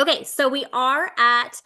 Okay, so we are at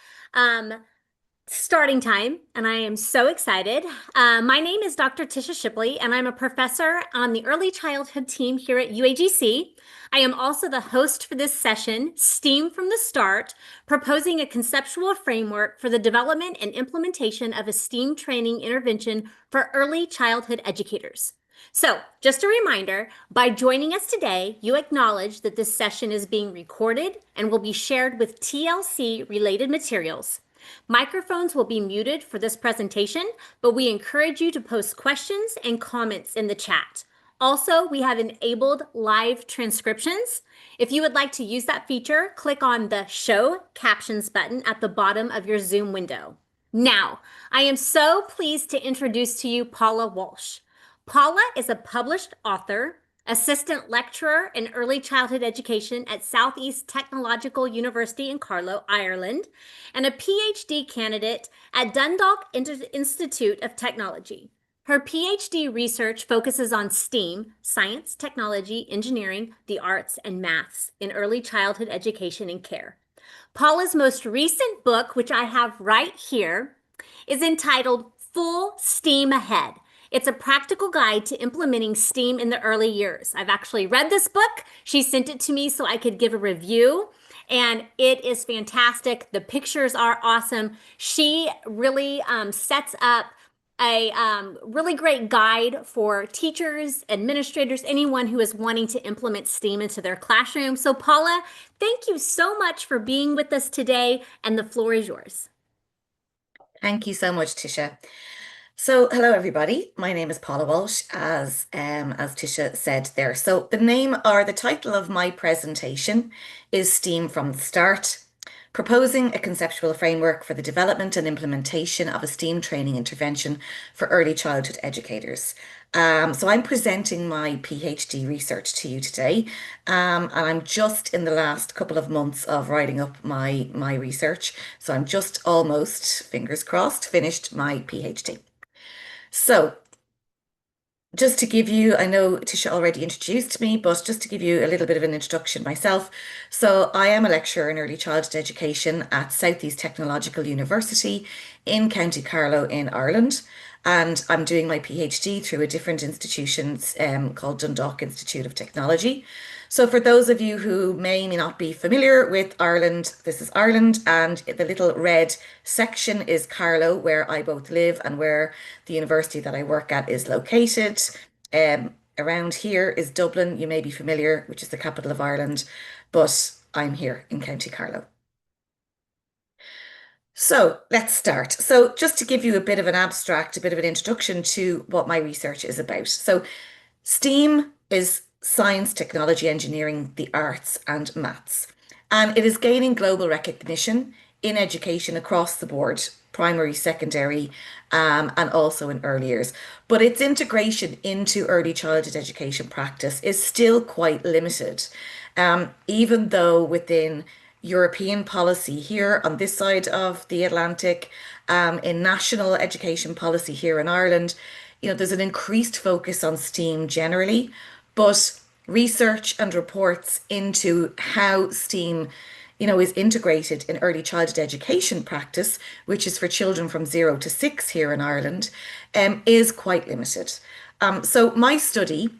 starting time, and I am so excited. My name is Dr. Tisha Shipley, and I'm a professor on the early childhood team here at UAGC. I am also the host for this session, STEAM from the Start, proposing a conceptual framework for the development and implementation of a STEAM training intervention for early childhood educators. So, just a reminder, by joining us today, you acknowledge that this session is being recorded and will be shared with TLC-related materials. Microphones will be muted for this presentation, but we encourage you to post questions and comments in the chat. Also, we have enabled live transcriptions. If you would like to use that feature, click on the Show Captions button at the bottom of your Zoom window. Now, I am so pleased to introduce to you Paula Walshe. Paula is a published author, assistant lecturer in early childhood education at Southeast Technological University in Carlow, Ireland, and a PhD candidate at Dundalk Institute of Technology. Her PhD research focuses on STEAM, science, technology, engineering, the arts, and maths in early childhood education and care. Paula's most recent book, which I have right here, is entitled Full Steam Ahead. It's a practical guide to implementing STEAM in the early years. I've actually read this book. She sent it to me so I could give a review, and it is fantastic. The pictures are awesome. She really sets up a really great guide for teachers, administrators, anyone who is wanting to implement STEAM into their classroom. So Paula, thank you so much for being with us today, and the floor is yours. Thank you so much, Tisha. So, hello everybody. My name is Paula Walshe, as Tisha said there. So, the title of my presentation is STEAM from the Start, proposing a conceptual framework for the development and implementation of a STEAM training intervention for early childhood educators. So I'm presenting my PhD research to you today, and I'm just in the last couple of months of writing up my research. So I'm just almost, fingers crossed, finished my PhD. So just to give you, I know Tisha already introduced me, but just to give you a little bit of an introduction myself. So I am a lecturer in early childhood education at Southeast Technological University in County Carlow in Ireland. And I'm doing my PhD through a different institution called Dundalk Institute of Technology. So for those of you who may not be familiar with Ireland, this is Ireland, and the little red section is Carlow, where I both live and where the university that I work at is located. Around here is Dublin, you may be familiar, which is the capital of Ireland, but I'm here in County Carlow. So let's start. So just to give you a bit of an abstract, a bit of an introduction to what my research is about. So STEAM is science, technology, engineering, the arts, and maths. And it is gaining global recognition in education across the board, primary, secondary, and also in early years. But its integration into early childhood education practice is still quite limited, even though within European policy here on this side of the Atlantic, in national education policy here in Ireland, there's an increased focus on STEAM generally, but research and reports into how STEAM, is integrated in early childhood education practice, which is for children from 0 to 6 here in Ireland, is quite limited. So my study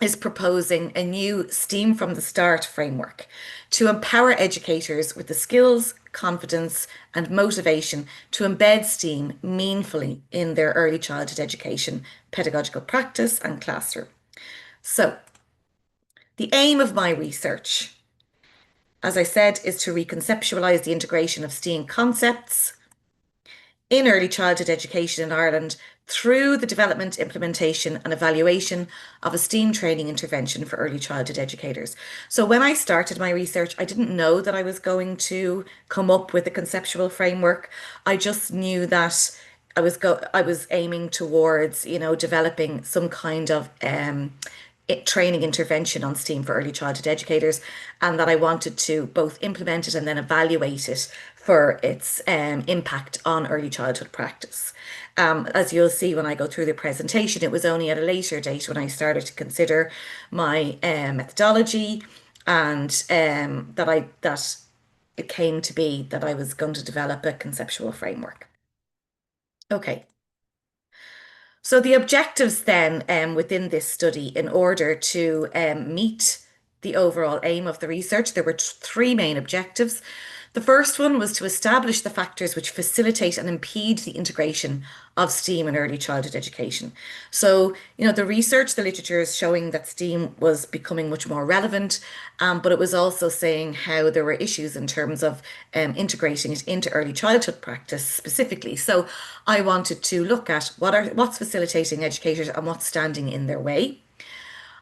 is proposing a new STEAM from the Start framework to empower educators with the skills, confidence, and motivation to embed STEAM meaningfully in their early childhood education, pedagogical practice, and classroom. So, the aim of my research, as I said, is to reconceptualize the integration of STEAM concepts in early childhood education in Ireland through the development, implementation, and evaluation of a STEAM training intervention for early childhood educators. So when I started my research, I didn't know that I was going to come up with a conceptual framework. I just knew that I was aiming towards, developing some kind of training intervention on STEAM for early childhood educators, and that I wanted to both implement it and then evaluate it for its impact on early childhood practice. As you'll see when I go through the presentation, it was only at a later date when I started to consider my methodology, and that it came to be that I was going to develop a conceptual framework. Okay. So the objectives then within this study, in order to meet the overall aim of the research, there were three main objectives. The first one was to establish the factors which facilitate and impede the integration of STEAM in early childhood education. So, the research, the literature is showing that STEAM was becoming much more relevant, but it was also saying how there were issues in terms of integrating it into early childhood practice specifically. So, I wanted to look at what's facilitating educators and what's standing in their way.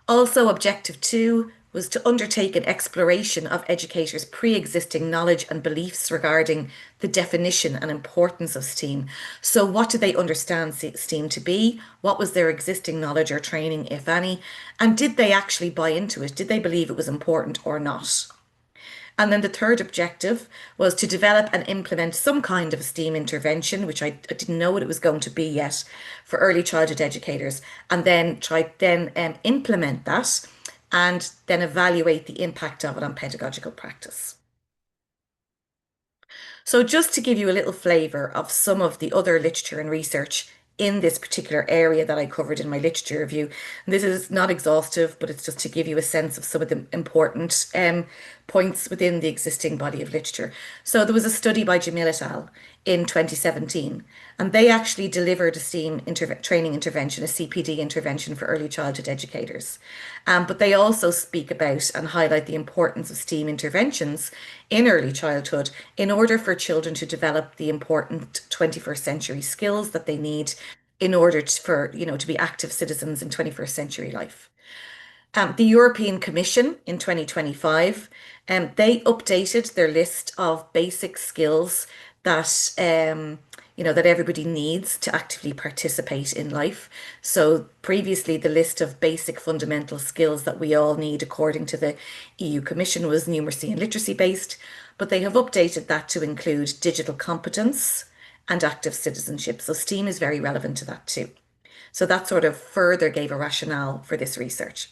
Also, objective two was to undertake an exploration of educators' pre-existing knowledge and beliefs regarding the definition and importance of STEAM. So, what did they understand STEAM to be? What was their existing knowledge or training, if any? And did they actually buy into it? Did they believe it was important or not? And then the third objective was to develop and implement some kind of STEAM intervention, which I didn't know what it was going to be yet, for early childhood educators, and then implement that and then evaluate the impact of it on pedagogical practice. So just to give you a little flavour of some of the other literature and research in this particular area that I covered in my literature review. And this is not exhaustive, but it's just to give you a sense of some of the important points within the existing body of literature. So there was a study by Jamil et al. In 2017, and they actually delivered a STEAM training intervention, a CPD intervention for early childhood educators. But they also speak about and highlight the importance of STEAM interventions in early childhood in order for children to develop the important 21st century skills that they need in order to be active citizens in 21st century life. The European Commission in 2025, they updated their list of basic skills that that everybody needs to actively participate in life. So previously, the list of basic fundamental skills that we all need, according to the EU Commission, was numeracy and literacy based, but they have updated that to include digital competence and active citizenship. So STEAM is very relevant to that too. So that sort of further gave a rationale for this research.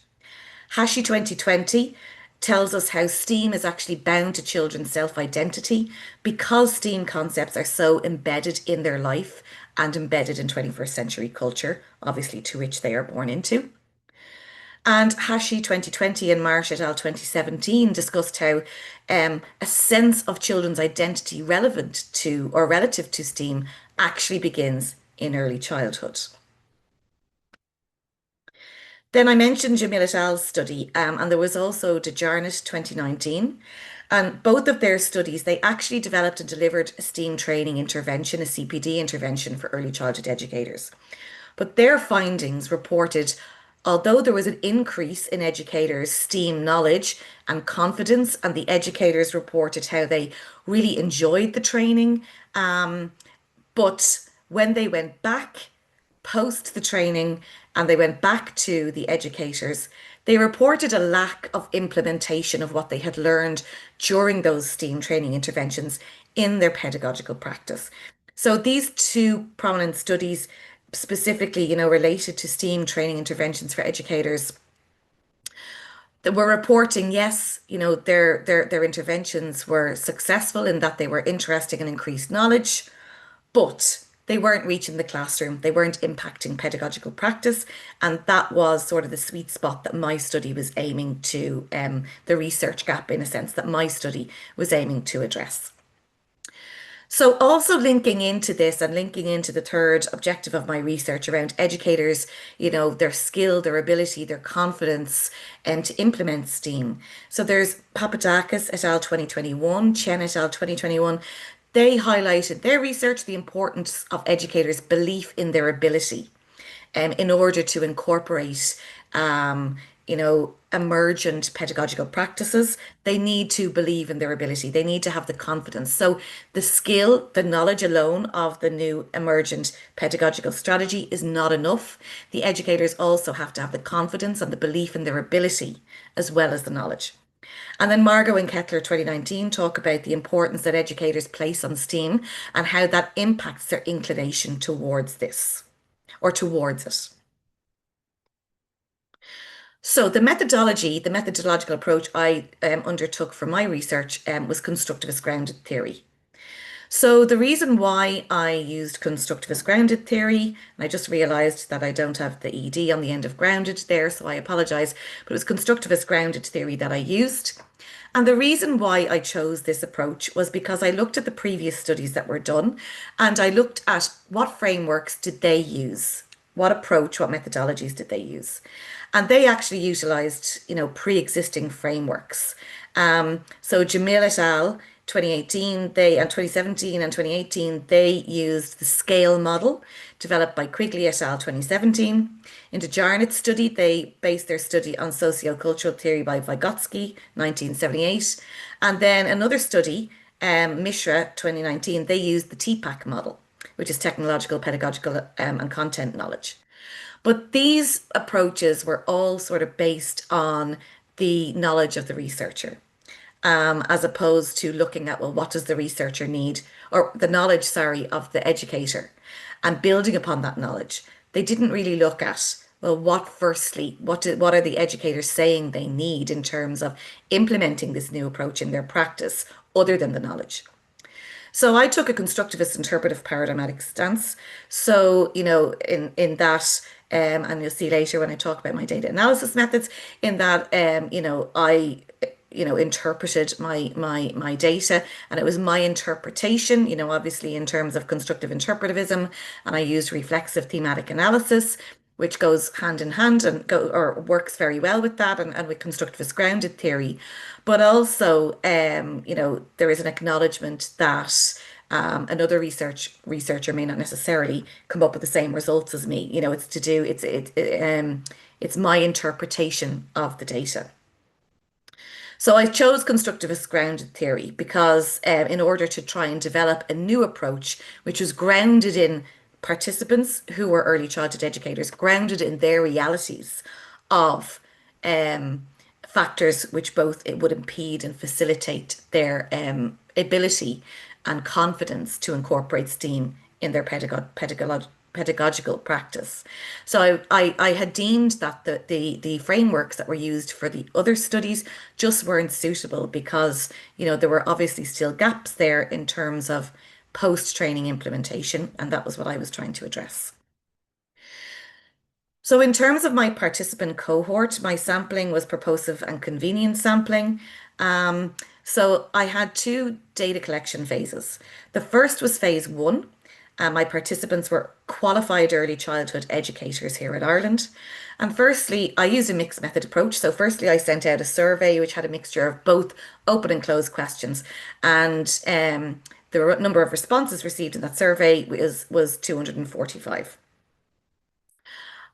Hashi 2020 tells us how STEAM is actually bound to children's self-identity because STEAM concepts are so embedded in their life and embedded in 21st century culture, obviously to which they are born into. And Hashi 2020 and Marsh et al. 2017 discussed how a sense of children's identity relevant to or relative to STEAM actually begins in early childhood. Then I mentioned Jamil et al.'s study, and there was also DeJarnett 2019. And both of their studies, they actually developed and delivered a STEAM training intervention, a CPD intervention for early childhood educators. But their findings reported, although there was an increase in educators' STEAM knowledge and confidence, and the educators reported how they really enjoyed the training, but when they went back post the training and they went back to the educators, they reported a lack of implementation of what they had learned during those STEAM training interventions in their pedagogical practice. So these two prominent studies specifically, related to STEAM training interventions for educators that were reporting, yes, their interventions were successful in that they were interesting and increased knowledge, but they weren't reaching the classroom. They weren't impacting pedagogical practice. And that was sort of the sweet spot that my study was aiming to, the research gap, in a sense, that my study was aiming to address. So also linking into this and linking into the third objective of my research around educators, their skill, their ability, their confidence, and to implement STEAM. So there's Papadakis et al. 2021, Chen et al. 2021. They highlighted their research the importance of educators' belief in their ability in order to incorporate emergent pedagogical practices. They need to believe in their ability. They need to have the confidence. So the skill, the knowledge alone of the new emergent pedagogical strategy is not enough. The educators also have to have the confidence and the belief in their ability as well as the knowledge. And then Margot and Kettler 2019 talk about the importance that educators place on STEAM and how that impacts their inclination towards this or towards it. So the methodological approach I undertook for my research was constructivist grounded theory. So the reason why I used constructivist grounded theory, and I just realized that I don't have the ED on the end of grounded there, so I apologize, but it was constructivist grounded theory that I used. And the reason why I chose this approach was because I looked at the previous studies that were done and I looked at what frameworks did they use? What approach, what methodologies did they use? And they actually utilized, pre-existing frameworks. So Jamil et al. 2018, they and 2017 and 2018, they used the scale model developed by Quigley et al. 2017. In the Jarnett's study, they based their study on sociocultural theory by Vygotsky, 1978. And then another study, Mishra 2019, they used the TPAC model, which is technological, pedagogical, and content knowledge. But these approaches were all sort of based on the knowledge of the researcher, as opposed to looking at, well, what does the researcher need, or the knowledge, sorry, of the educator, and building upon that knowledge. They didn't really look at, well, what are the educators saying they need in terms of implementing this new approach in their practice, other than the knowledge. So I took a constructivist interpretive paradigmatic stance. So, in that, and you'll see later when I talk about my data analysis methods, in that, I, interpreted my data, and it was my interpretation, obviously in terms of constructive interpretivism, and I used reflexive thematic analysis, which goes hand in hand and or works very well with that and with constructivist grounded theory. But also, there is an acknowledgement that another researcher may not necessarily come up with the same results as me. It's to do it's my interpretation of the data. So I chose constructivist grounded theory because in order to try and develop a new approach, which was grounded in participants who were early childhood educators, grounded in their realities of um, factors which both it would impede and facilitate their ability and confidence to incorporate STEAM in their pedagogical practice. So I had deemed that the frameworks that were used for the other studies just weren't suitable because, there were obviously still gaps there in terms of post-training implementation, and that was what I was trying to address. So in terms of my participant cohort, my sampling was purposive and convenience sampling. So I had two data collection phases. The first was phase one. My participants were qualified early childhood educators here in Ireland. And firstly, I used a mixed method approach. So firstly, I sent out a survey which had a mixture of both open and closed questions. And the number of responses received in that survey was 245.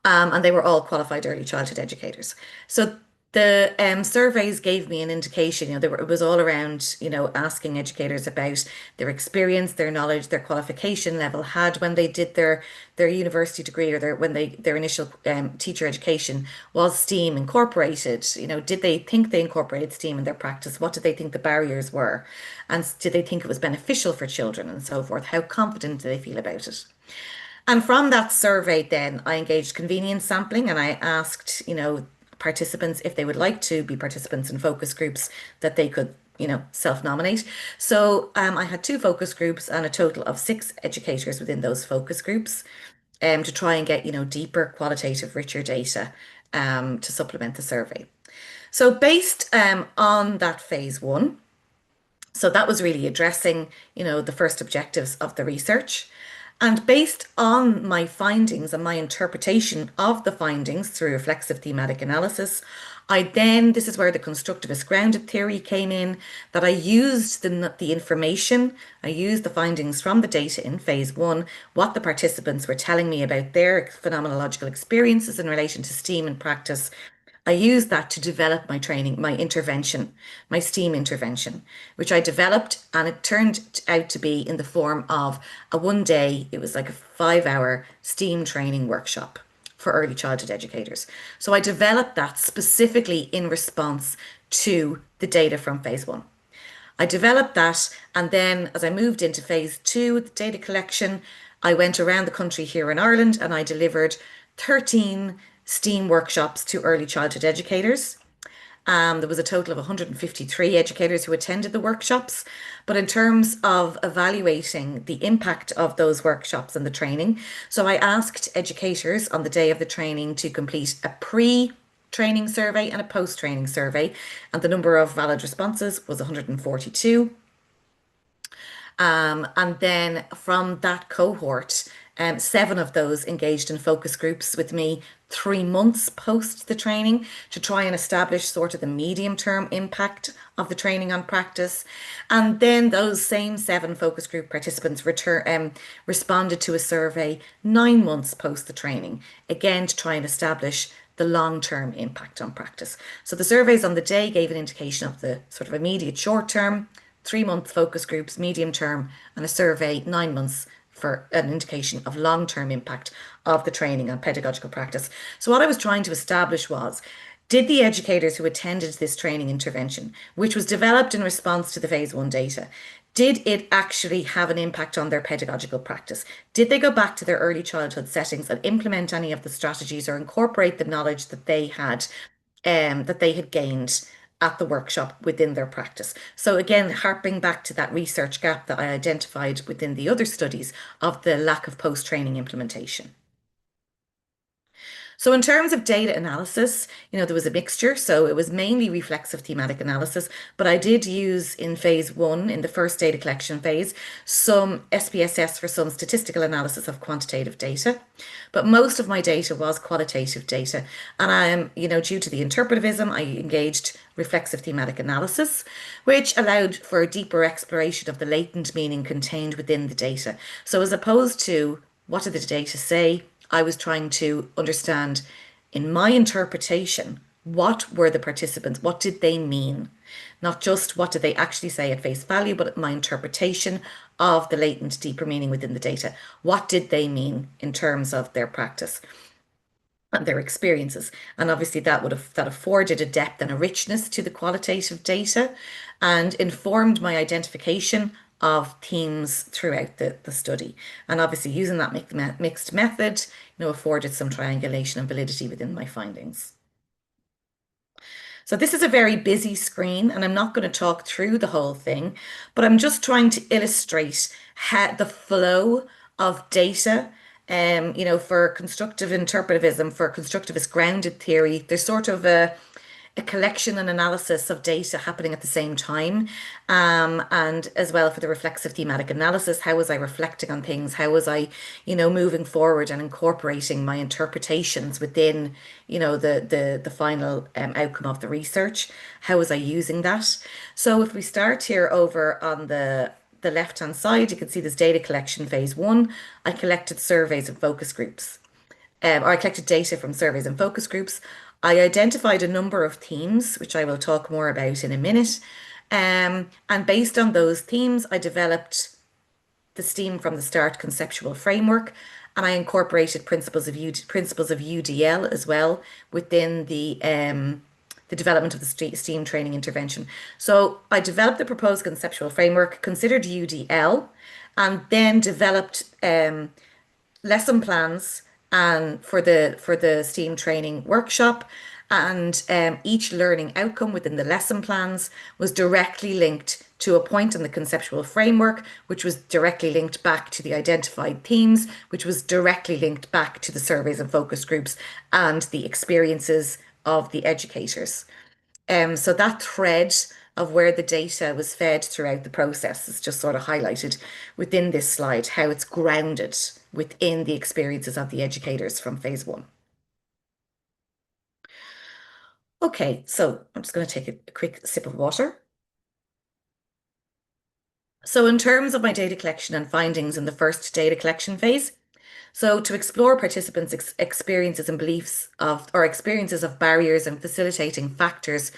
And they were all qualified early childhood educators. So the surveys gave me an indication, it was all around, asking educators about their experience, their knowledge, their qualification level had when they did their university degree or their initial teacher education. Was STEAM incorporated? Did they think they incorporated STEAM in their practice? What did they think the barriers were? And did they think it was beneficial for children and so forth? How confident do they feel about it? And from that survey, then I engaged convenience sampling and I asked, participants if they would like to be participants in focus groups that they could, self-nominate. So I had two focus groups and a total of 6 educators within those focus groups to try and get, deeper, qualitative, richer data to supplement the survey. So based on that phase one, so that was really addressing, the first objectives of the research. And based on my findings and my interpretation of the findings through reflexive thematic analysis, this is where the constructivist grounded theory came in, that I used the information, I used the findings from the data in phase one, what the participants were telling me about their phenomenological experiences in relation to STEAM and practice. I used that to develop my training, my intervention, my STEAM intervention, which I developed, and it turned out to be in the form of a 1 day, it was like a 5 hour STEAM training workshop for early childhood educators. So I developed that specifically in response to the data from phase one. I developed that, and then as I moved into phase two, the data collection, I went around the country here in Ireland and I delivered 13 STEAM workshops to early childhood educators. There was a total of 153 educators who attended the workshops. But in terms of evaluating the impact of those workshops and the training, so I asked educators on the day of the training to complete a pre-training survey and a post-training survey, and the number of valid responses was 142. And then from that cohort, seven of those engaged in focus groups with me 3 months post the training to try and establish sort of the medium term impact of the training on practice. And then those same seven focus group participants responded to a survey 9 months post the training, again to try and establish the long-term impact on practice. So the surveys on the day gave an indication of the sort of immediate short term, 3 month focus groups, medium term, and a survey 9 months for an indication of long-term impact of the training on pedagogical practice. So what I was trying to establish was, did the educators who attended this training intervention, which was developed in response to the phase one data, did it actually have an impact on their pedagogical practice? Did they go back to their early childhood settings and implement any of the strategies or incorporate the knowledge that they had gained at the workshop within their practice? So again, harping back to that research gap that I identified within the other studies of the lack of post-training implementation. So in terms of data analysis, there was a mixture. So it was mainly reflexive thematic analysis, but I did use in phase one, in the first data collection phase, some SPSS for some statistical analysis of quantitative data. But most of my data was qualitative data. And due to the interpretivism, I engaged reflexive thematic analysis, which allowed for a deeper exploration of the latent meaning contained within the data. So as opposed to what did the data say, I was trying to understand in my interpretation, what were the participants? What did they mean? Not just what did they actually say at face value, but my interpretation of the latent deeper meaning within the data. What did they mean in terms of their practice and their experiences? And obviously that afforded a depth and a richness to the qualitative data and informed my identification of themes throughout the study. And obviously using that mixed method, afforded some triangulation and validity within my findings. So this is a very busy screen and I'm not going to talk through the whole thing, but I'm just trying to illustrate the flow of data. For constructive interpretivism, for constructivist grounded theory, there's sort of a collection and analysis of data happening at the same time. And as well for the reflexive thematic analysis, how was I reflecting on things? How was I, moving forward and incorporating my interpretations within, the final outcome of the research? How was I using that? So if we start here over on the left-hand side, you can see this data collection phase one. I collected surveys and focus groups or I collected data from surveys and focus groups. I identified a number of themes, which I will talk more about in a minute. And based on those themes, I developed the STEAM from the start conceptual framework, and I incorporated principles of UDL as well within the development of the STEAM training intervention. So I developed the proposed conceptual framework, considered UDL, and then developed lesson plans and for the STEAM training workshop. And each learning outcome within the lesson plans was directly linked to a point in the conceptual framework, which was directly linked back to the identified themes, which was directly linked back to the surveys and focus groups and the experiences of the educators. So that thread of where the data was fed throughout the process is just sort of highlighted within this slide, how it's grounded within the experiences of the educators from phase one. Okay, so I'm just going to take a quick sip of water. So in terms of my data collection and findings in the first data collection phase, so to explore participants' experiences and beliefs or experiences of barriers and facilitating factors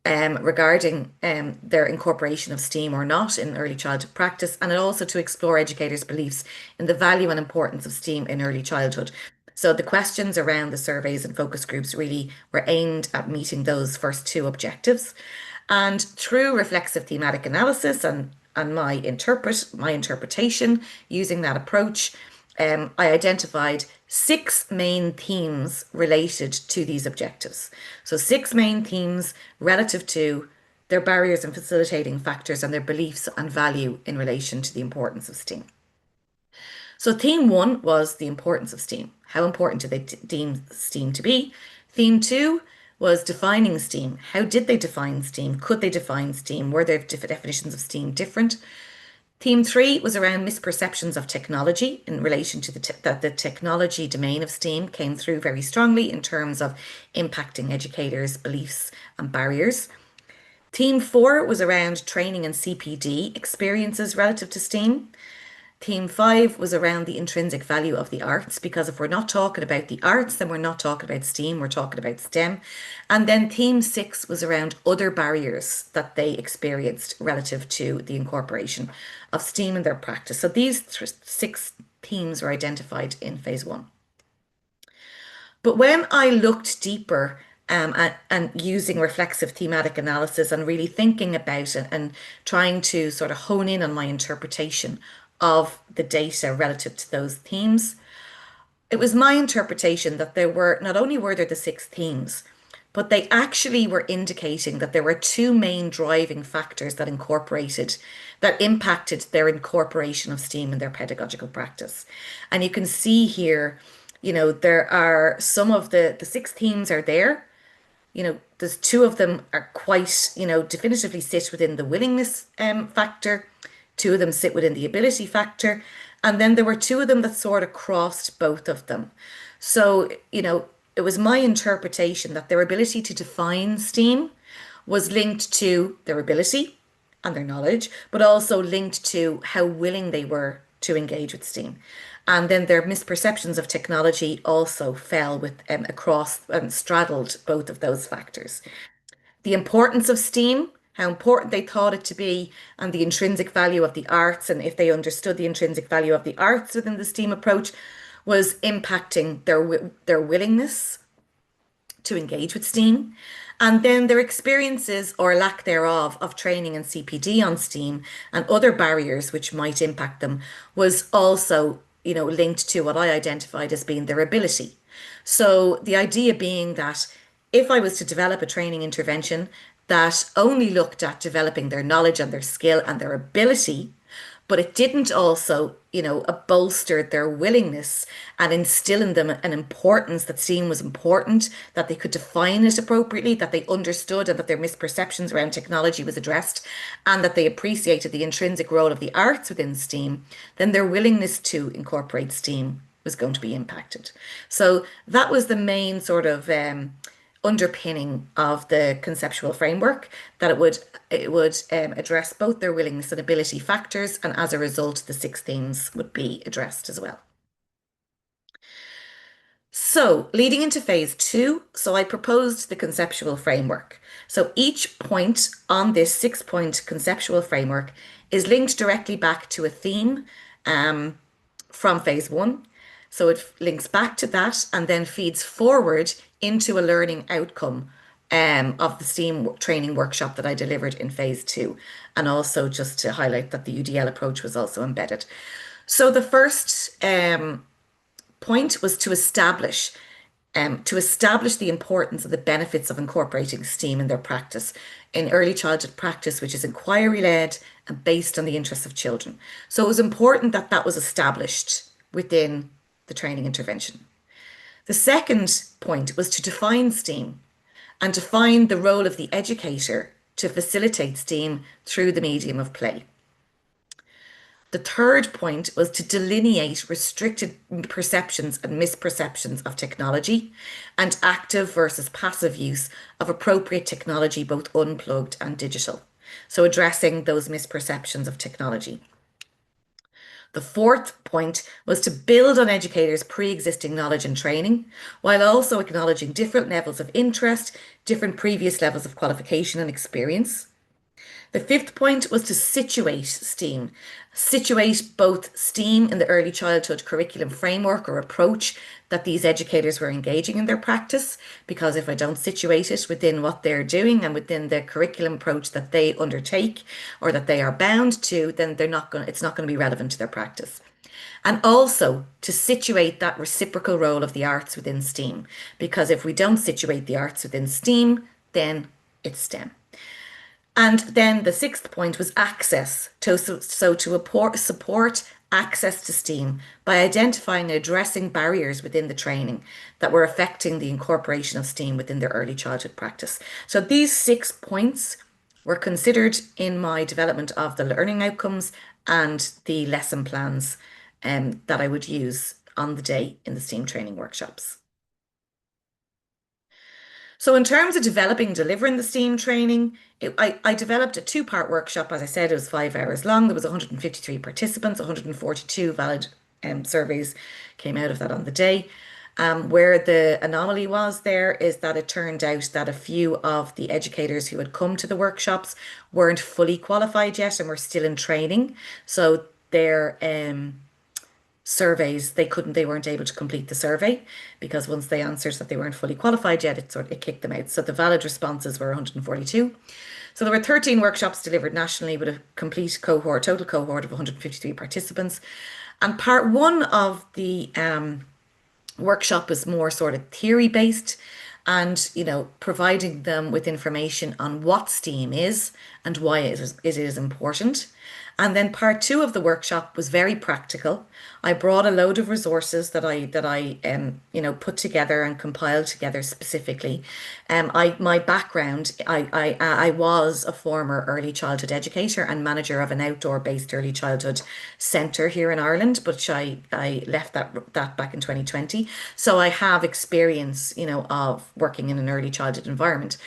regarding their incorporation of STEAM or not in early childhood practice, and also to explore educators' beliefs in the value and importance of STEAM in early childhood. So the questions around the surveys and focus groups really were aimed at meeting those first two objectives. And through reflexive thematic analysis and my interpretation using that approach, I identified six main themes related to these objectives. So, six main themes relative to their barriers and facilitating factors and their beliefs and value in relation to the importance of STEAM. So, theme one was the importance of STEAM. How important did they deem STEAM to be? Theme two was defining STEAM. How did they define STEAM? Could they define STEAM? Were their definitions of STEAM different? Theme three was around misperceptions of technology in relation to that the technology domain of STEAM came through very strongly in terms of impacting educators' beliefs and barriers. Theme four was around training and CPD experiences relative to STEAM. Theme five was around the intrinsic value of the arts, because if we're not talking about the arts, then we're not talking about STEAM, we're talking about STEM. And then theme six was around other barriers that they experienced relative to the incorporation of STEAM in their practice. So these six themes were identified in phase one. But when I looked deeper and using reflexive thematic analysis and really thinking about it and trying to sort of hone in on my interpretation of the data relative to those themes, it was my interpretation that there were not only were there the six themes, but they actually were indicating that there were two main driving factors that impacted their incorporation of STEAM in their pedagogical practice. And you can see here, there are some of the six themes are there. There's two of them are quite, definitively sit within the willingness factor. Two of them sit within the ability factor. And then there were two of them that sort of crossed both of them. So, it was my interpretation that their ability to define STEAM was linked to their ability and their knowledge, but also linked to how willing they were to engage with STEAM. And then their misperceptions of technology also fell with across and straddled both of those factors. The importance of STEAM, how important they thought it to be, and the intrinsic value of the arts, and if they understood the intrinsic value of the arts within the STEAM approach, was impacting their willingness to engage with STEAM. And then their experiences or lack thereof of training and CPD on STEAM and other barriers which might impact them was also, linked to what I identified as being their ability. So the idea being that if I was to develop a training intervention that only looked at developing their knowledge and their skill and their ability, but it didn't also, bolster their willingness and instill in them an importance that STEAM was important, that they could define it appropriately, that they understood and that their misperceptions around technology was addressed, and that they appreciated the intrinsic role of the arts within STEAM, then their willingness to incorporate STEAM was going to be impacted. So that was the main sort of underpinning of the conceptual framework, that it would address both their willingness and ability factors, and as a result, the six themes would be addressed as well. So, leading into phase two, so I proposed the conceptual framework. So each point on this 6-point conceptual framework is linked directly back to a theme from phase one. So it links back to that and then feeds forward into a learning outcome of the STEAM training workshop that I delivered in phase two. And also just to highlight that the UDL approach was also embedded. So the first point was to establish the importance of the benefits of incorporating STEAM in their practice, in early childhood practice, which is inquiry-led and based on the interests of children. So it was important that that was established within the training intervention. The second point was to define STEAM and define the role of the educator to facilitate STEAM through the medium of play. The third point was to delineate restricted perceptions and misperceptions of technology and active versus passive use of appropriate technology, both unplugged and digital. So addressing those misperceptions of technology. The fourth point was to build on educators' pre-existing knowledge and training, while also acknowledging different levels of interest, different previous levels of qualification and experience. The fifth point was to situate STEAM, situate both STEAM in the early childhood curriculum framework or approach that these educators were engaging in their practice. Because if I don't situate it within what they're doing and within the curriculum approach that they undertake or that they are bound to, then it's not going to be relevant to their practice. And also to situate that reciprocal role of the arts within STEAM. Because if we don't situate the arts within STEAM, then it's STEM. And then the sixth point was access. To support access to STEAM by identifying and addressing barriers within the training that were affecting the incorporation of STEAM within their early childhood practice. So these 6 points were considered in my development of the learning outcomes and the lesson plans that I would use on the day in the STEAM training workshops. So in terms of developing and delivering the STEAM training, I developed a two-part workshop. As I said, it was 5 hours long. There was 153 participants, 142 valid surveys came out of that on the day. Where the anomaly was there is that it turned out that a few of the educators who had come to the workshops weren't fully qualified yet and were still in training. So their surveys, they weren't able to complete the survey because once they answered that they weren't fully qualified yet, it kicked them out. So the valid responses were 142. So there were 13 workshops delivered nationally with a total cohort of 153 participants. And part one of the workshop was more sort of theory based and providing them with information on what STEAM is and why it is important. And then part two of the workshop was very practical. I brought a load of resources that I put together and compiled together specifically. My background, I was a former early childhood educator and manager of an outdoor-based early childhood centre here in Ireland, but I left that back in 2020. So I have experience, of working in an early childhood environment.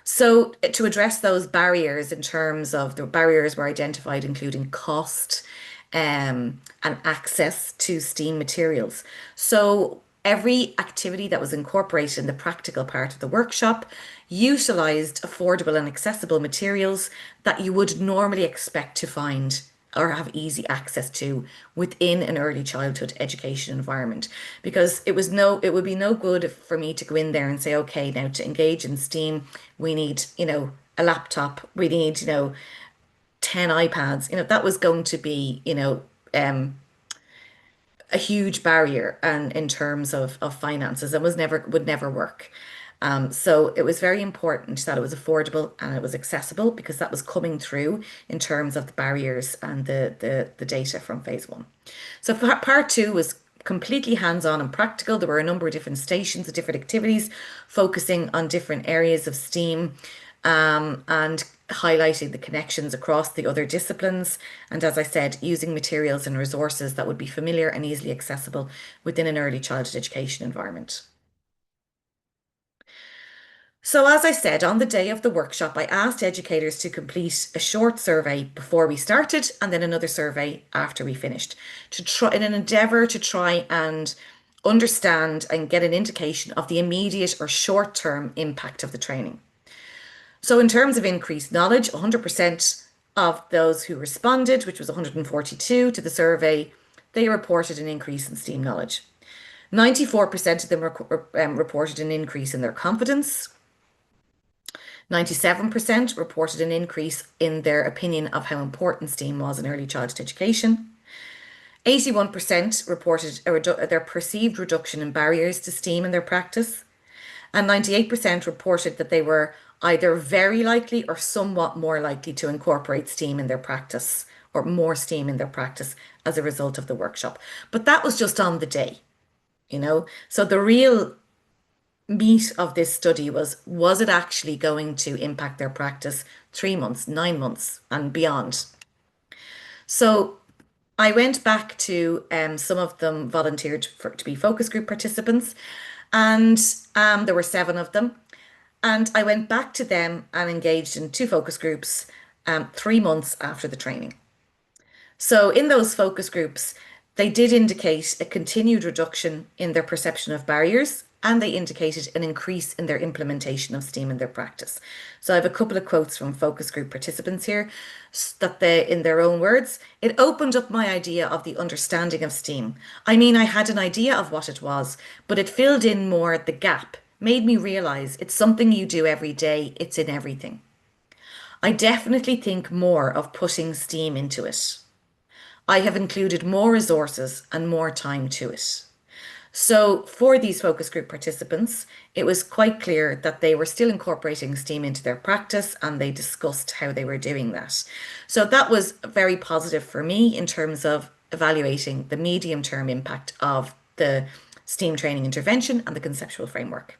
So to address those barriers, in terms of the barriers were identified, including cost, and access to STEAM materials. So every activity that was incorporated in the practical part of the workshop utilized affordable and accessible materials that you would normally expect to find or have easy access to within an early childhood education environment, because it would be no good for me to go in there and say, okay, now to engage in STEAM we need a laptop, we need 10 iPads. That was going to be a huge barrier and in terms of finances, and would never work. So it was very important that it was affordable and it was accessible, because that was coming through in terms of the barriers and the data from phase one. So part two was completely hands-on and practical. There were a number of different stations of different activities focusing on different areas of STEAM, and highlighting the connections across the other disciplines. And as I said, using materials and resources that would be familiar and easily accessible within an early childhood education environment. So, as I said, on the day of the workshop, I asked educators to complete a short survey before we started and then another survey after we finished, to try in an endeavour to try and understand and get an indication of the immediate or short-term impact of the training. So, in terms of increased knowledge, 100% of those who responded, which was 142 to the survey, they reported an increase in STEAM knowledge. 94% of them reported an increase in their confidence. 97% reported an increase in their opinion of how important STEAM was in early childhood education. 81% reported their perceived reduction in barriers to STEAM in their practice. And 98% reported that they were either very likely or somewhat more likely to incorporate STEAM in their practice, or more STEAM in their practice as a result of the workshop. But that was just on the day. So the real meat of this study was it actually going to impact their practice 3 months, 9 months, and beyond? So I went back to some of them volunteered to be focus group participants, and there were 7 of them. And I went back to them and engaged in 2 focus groups 3 months after the training. So in those focus groups, They did indicate a continued reduction in their perception of barriers, and they indicated an increase in their implementation of STEAM in their practice. So I have a couple of quotes from focus group participants here that they, in their own words, it opened up my idea of the understanding of STEAM. I mean, I had an idea of what it was, but it filled in more the gap, made me realize it's something you do every day, it's in everything. I definitely think more of putting STEAM into it. I have included more resources and more time to it. So, for these focus group participants, it was quite clear that they were still incorporating STEAM into their practice and they discussed how they were doing that. So, that was very positive for me in terms of evaluating the medium term impact of the STEAM training intervention and the conceptual framework.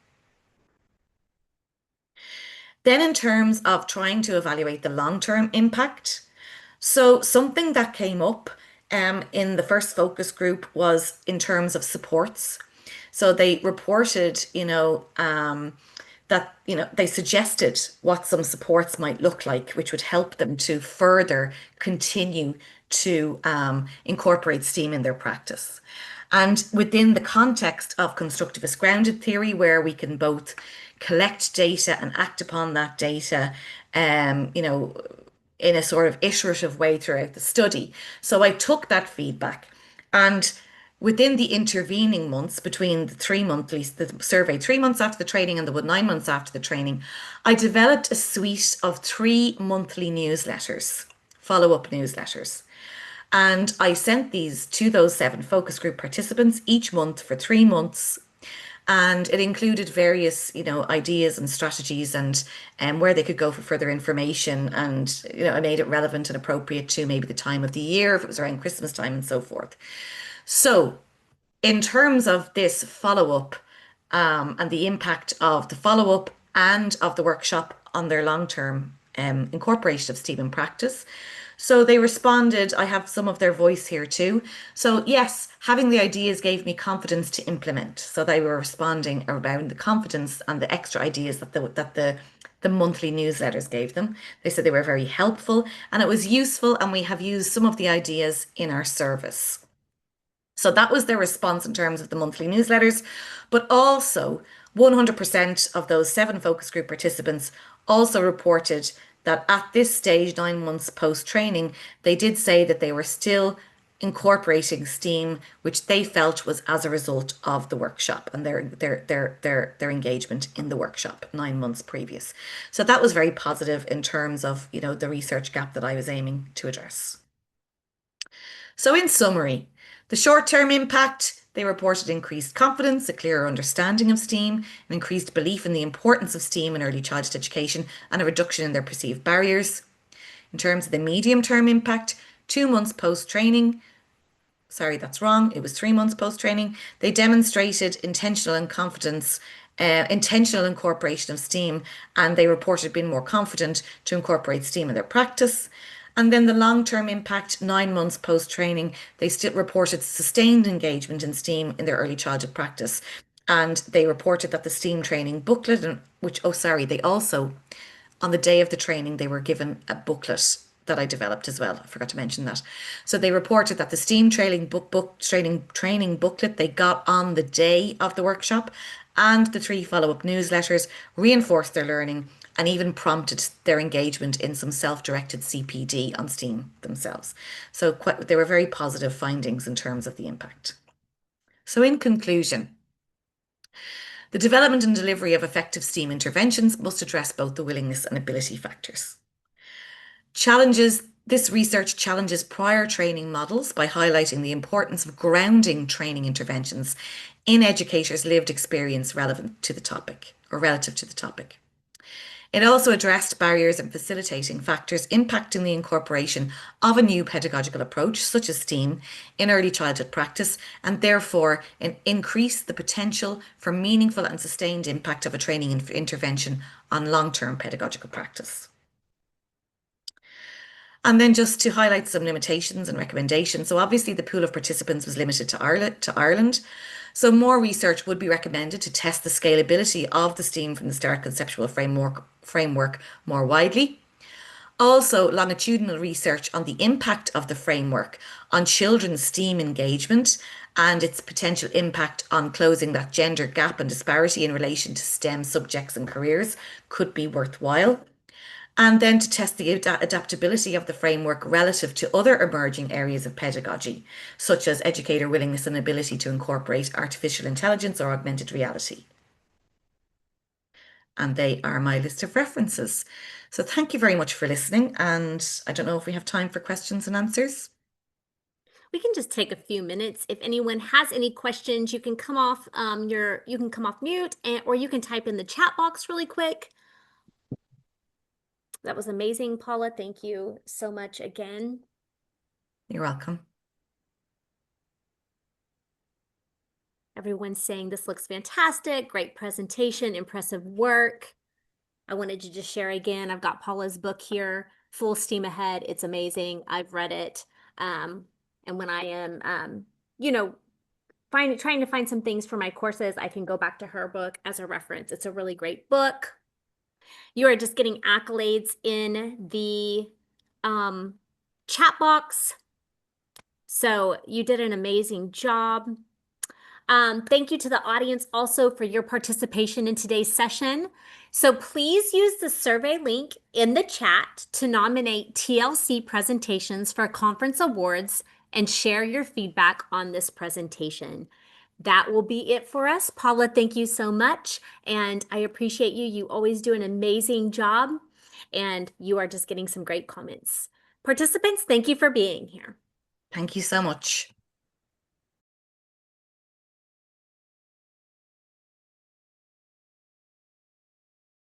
Then, in terms of trying to evaluate the long term impact, so something that came up in the first focus group was in terms of supports. So they reported, that, they suggested what some supports might look like, which would help them to further continue to incorporate STEAM in their practice. And within the context of constructivist grounded theory, where we can both collect data and act upon that data, in a sort of iterative way throughout the study. So I took that feedback and within the intervening months between the survey 3 months after the training and the 9 months after the training, I developed a suite of 3 monthly newsletters, follow-up newsletters. And I sent these to those 7 focus group participants each month for 3 months. And it included various, ideas and strategies and where they could go for further information. And, I made it relevant and appropriate to maybe the time of the year, if it was around Christmas time and so forth. So in terms of this follow-up and the impact of the follow-up and of the workshop on their long-term incorporation of STEAM in practice. So they responded, I have some of their voice here too. So yes, having the ideas gave me confidence to implement. So they were responding around the confidence and the extra ideas that the monthly newsletters gave them. They said they were very helpful and it was useful, and we have used some of the ideas in our service. So that was their response in terms of the monthly newsletters, but also 100% of those 7 focus group participants also reported that at this stage, 9 months post training, they did say that they were still incorporating STEAM, which they felt was as a result of the workshop and their engagement in the workshop 9 months previous. So that was very positive in terms of, the research gap that I was aiming to address. So in summary, the short-term impact, they reported increased confidence, a clearer understanding of STEAM, an increased belief in the importance of STEAM in early childhood education, and a reduction in their perceived barriers. In terms of the medium-term impact, 2 months post-training, sorry, that's wrong, it was 3 months post-training, they demonstrated intentional incorporation of STEAM, and they reported being more confident to incorporate STEAM in their practice. And then the long-term impact, 9 months post-training, they still reported sustained engagement in STEAM in their early childhood practice. And they reported that the STEAM training booklet, they also, on the day of the training, they were given a booklet that I developed as well. I forgot to mention that. So they reported that the STEAM training booklet they got on the day of the workshop and the 3 follow-up newsletters reinforced their learning and even prompted their engagement in some self-directed CPD on STEAM themselves. So they were very positive findings in terms of the impact. So in conclusion, the development and delivery of effective STEAM interventions must address both the willingness and ability factors. This research challenges prior training models by highlighting the importance of grounding training interventions in educators' lived experience relevant to the topic or relative to the topic. It also addressed barriers and facilitating factors impacting the incorporation of a new pedagogical approach, such as STEAM, in early childhood practice, and therefore increased the potential for meaningful and sustained impact of a training intervention on long-term pedagogical practice. And then just to highlight some limitations and recommendations. So obviously the pool of participants was limited to Ireland. So more research would be recommended to test the scalability of the STEAM from the start conceptual framework more widely. Also, longitudinal research on the impact of the framework on children's STEAM engagement and its potential impact on closing that gender gap and disparity in relation to STEM subjects and careers could be worthwhile. And then to test the adaptability of the framework relative to other emerging areas of pedagogy, such as educator willingness and ability to incorporate artificial intelligence or augmented reality. And they are my list of references. So thank you very much for listening. And I don't know if we have time for questions and answers. We can just take a few minutes. If anyone has any questions, you can come off you can come off mute or you can type in the chat box really quick. That was amazing, Paula. Thank you so much again. You're welcome. Everyone's saying this looks fantastic, great presentation, impressive work. I wanted to just share again, I've got Paula's book here, Full Steam Ahead. It's amazing. I've read it. And when I am, trying to find some things for my courses, I can go back to her book as a reference. It's a really great book. You are just getting accolades in the chat box. So you did an amazing job. Thank you to the audience also for your participation in today's session. So please use the survey link in the chat to nominate TLC presentations for conference awards and share your feedback on this presentation. That will be it for us. Paula, thank you so much. And I appreciate you. You always do an amazing job. And you are just getting some great comments. Participants, thank you for being here. Thank you so much.